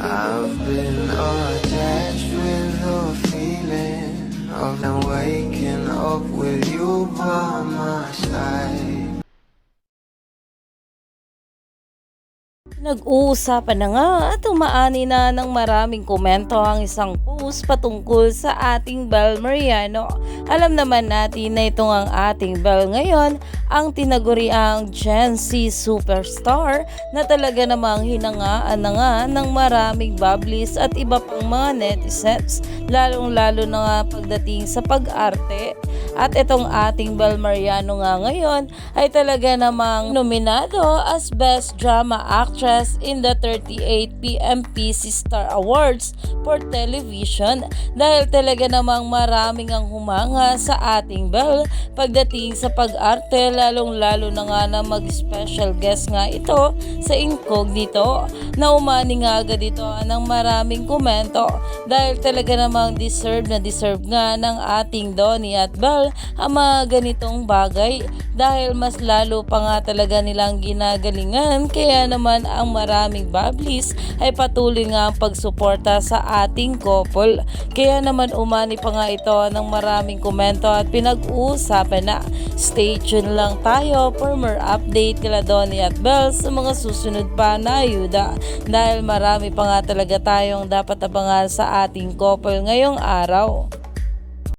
I've been attached with the feeling of now waking up with you by my side. Nag-uusapan na nga at umaani na ng maraming komento ang isang post patungkol sa ating Bel Mariano. Alam naman natin na itong ang ating Bel ngayon ang tinaguriang Gen Z superstar na talaga namang hinangaan na nga ng maraming bubblies at iba pang mga netizens, lalong-lalo na nga pagdating sa pag-arte. At itong ating Bel Mariano nga ngayon ay talaga namang nominado as Best Drama Actress in the 38th PMPC Star Awards for Television dahil talaga namang maraming ang humanga sa ating Bel pagdating sa pag-arte, lalong-lalo na nga na mag-special guest nga ito sa Incognito na umani nga agad ito ng maraming komento dahil talaga namang deserve nga ng ating Donnie at Bel ang mga ganitong bagay dahil mas lalo pa nga talaga nilang ginagalingan, kaya naman ang maraming bubblies ay patuloy nga ang pagsuporta sa ating couple. Kaya naman umani pa nga ito ng maraming komento at pinag-uusapan na. Stay tuned lang tayo for more update kila Donnie at Bel sa mga susunod pa na ayuda dahil marami pa nga talaga tayong dapat abangan sa ating couple ngayong araw.